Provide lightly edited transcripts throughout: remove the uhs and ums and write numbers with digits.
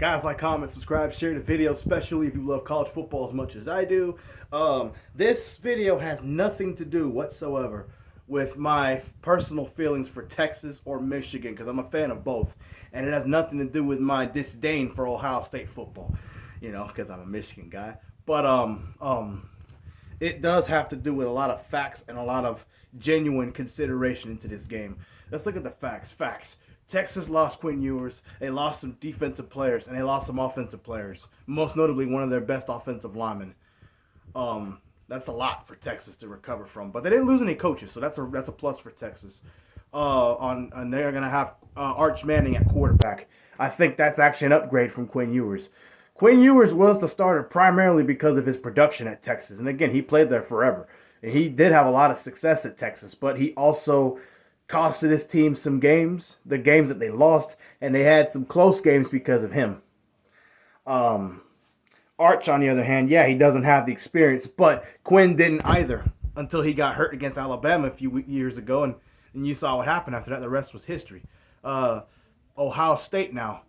Guys, like, comment, subscribe, share the video, especially if you love college football as much as I do. This video has nothing to do whatsoever with my personal feelings for Texas or Michigan because I'm a fan of both. And it has nothing to do with my disdain for Ohio State football, because I'm a Michigan guy. But it does have to do with a lot of facts and a lot of genuine consideration into this game. Let's look at the facts. Texas lost Quinn Ewers. They lost some defensive players, and they lost some offensive players. Most notably, one of their best offensive linemen. That's a lot for Texas to recover from. But they didn't lose any coaches, so that's a plus for Texas. And they're gonna have Arch Manning at quarterback. I think that's actually an upgrade from Quinn Ewers. Quinn Ewers was the starter primarily because of his production at Texas, and again, he played there forever. And he did have a lot of success at Texas, but he also costed his team some games, the games that they lost, and they had some close games because of him. Arch, on the other hand, yeah, he doesn't have the experience, but Quinn didn't either until he got hurt against Alabama a few years ago, and you saw what happened after that. The rest was history. Ohio State now.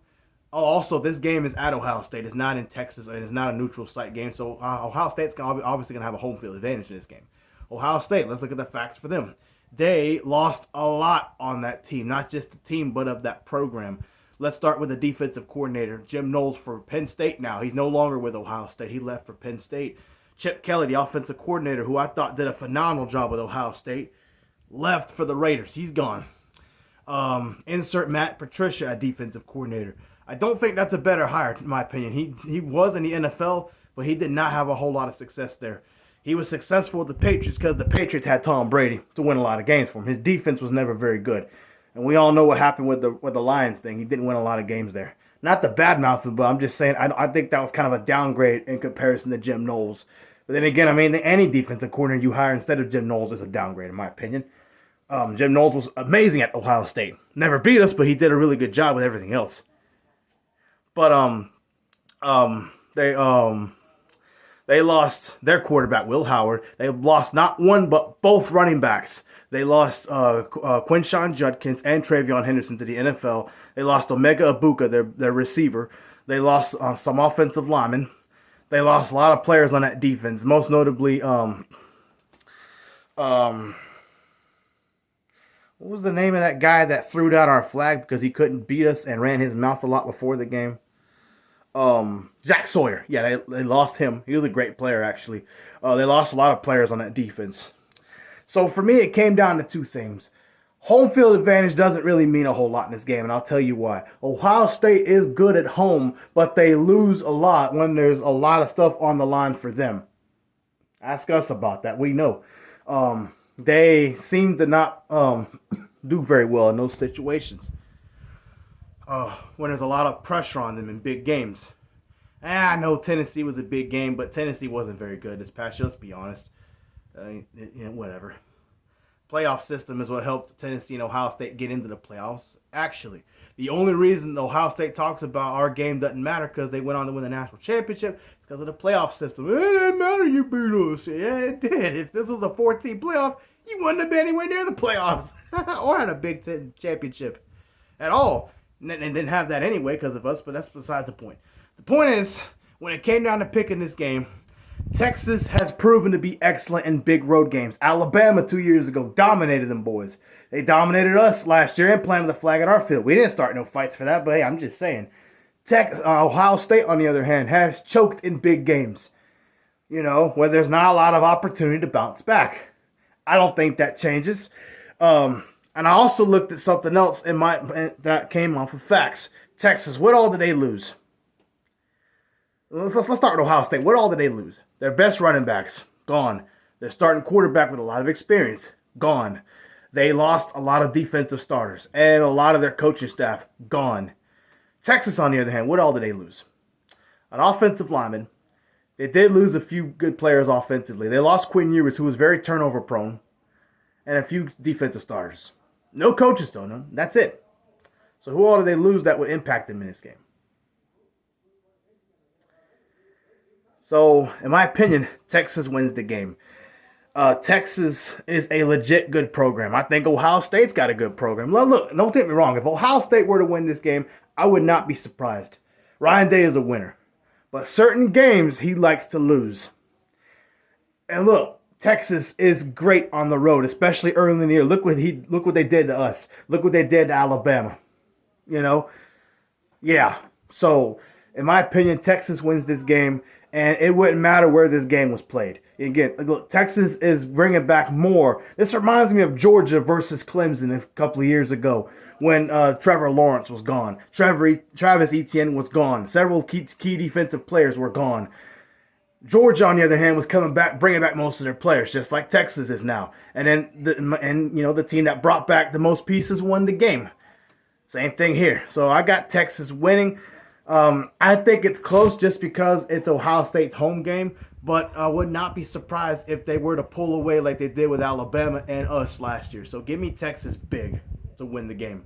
Oh, also, this game is at Ohio State. It's not in Texas, and it's not a neutral site game, so Ohio State's obviously going to have a home field advantage in this game. Ohio State, let's look at the facts for them. They lost a lot on that team, not just the team, but of that program. Let's start with the defensive coordinator, Jim Knowles for Penn State now. He's no longer with Ohio State. He left for Penn State. Chip Kelly, the offensive coordinator, who I thought did a phenomenal job with Ohio State, left for the Raiders. He's gone. Insert Matt Patricia, a defensive coordinator. I don't think that's a better hire, in my opinion. He was in the NFL, but he did not have a whole lot of success there. He was successful with the Patriots because the Patriots had Tom Brady to win a lot of games for him. His defense was never very good. And we all know what happened with the Lions thing. He didn't win a lot of games there. Not the badmouth him, but I'm just saying I think that was kind of a downgrade in comparison to Jim Knowles. But then again, I mean, any defensive coordinator you hire instead of Jim Knowles is a downgrade, in my opinion. Jim Knowles was amazing at Ohio State. Never beat us, but he did a really good job with everything else. But they lost their quarterback, Will Howard. They lost not one, but both running backs. They lost Quinshawn Judkins and Travion Henderson to the NFL. They lost Omega Ibuka, their receiver. They lost some offensive linemen. They lost a lot of players on that defense, most notably, what was the name of that guy that threw down our flag because he couldn't beat us and ran his mouth a lot before the game? Jack Sawyer. Yeah, they lost him. He was a great player, actually. They lost a lot of players on that defense. So for me, it came down to two things. Home field advantage doesn't really mean a whole lot in this game, and I'll tell you why. Ohio State is good at home, but they lose a lot when there's a lot of stuff on the line for them. Ask us about that. We know. They seem to not do very well in those situations. When there's a lot of pressure on them in big games. I know Tennessee was a big game, but Tennessee wasn't very good this past year, let's be honest. Whatever. Playoff system is what helped Tennessee and Ohio State get into the playoffs. Actually, the only reason Ohio State talks about our game doesn't matter because they went on to win the national championship is because of the playoff system. It didn't matter you beat us. Yeah, it did. If this was a 14 playoff, you wouldn't have been anywhere near the playoffs or had a Big Ten championship at all. And didn't have that anyway because of us, but that's besides the point. The point is, when it came down to picking this game, Texas has proven to be excellent in big road games. Alabama 2 years ago dominated them boys. They dominated us last year and planted the flag at our field. We didn't start no fights for that, but hey, I'm just saying. Ohio State, on the other hand, has choked in big games. Where there's not a lot of opportunity to bounce back. I don't think that changes. And I also looked at something else that came off of facts. Texas, what all did they lose? Let's start with Ohio State. What all did they lose? Their best running backs, gone. Their starting quarterback with a lot of experience, gone. They lost a lot of defensive starters and a lot of their coaching staff, gone. Texas, on the other hand, what all did they lose? An offensive lineman. They did lose a few good players offensively. They lost Quinn Ewers, who was very turnover prone, and a few defensive starters. No coaches, though. No, that's it. So who all did they lose that would impact them in this game? So, in my opinion, Texas wins the game. Texas is a legit good program. I think Ohio State's got a good program. Look, don't get me wrong. If Ohio State were to win this game, I would not be surprised. Ryan Day is a winner. But certain games he likes to lose. And look, Texas is great on the road, especially early in the year. Look what they did to us. Look what they did to Alabama. You know, yeah. So, in my opinion, Texas wins this game, and it wouldn't matter where this game was played. Again, look, Texas is bringing back more. This reminds me of Georgia versus Clemson a couple of years ago when Trevor Lawrence was gone. Travis Etienne was gone. Several key defensive players were gone. Georgia, on the other hand, was coming back, bringing back most of their players, just like Texas is now. And then, the team that brought back the most pieces won the game. Same thing here. So I got Texas winning. I think it's close just because it's Ohio State's home game, but I would not be surprised if they were to pull away like they did with Alabama and us last year. So give me Texas big to win the game.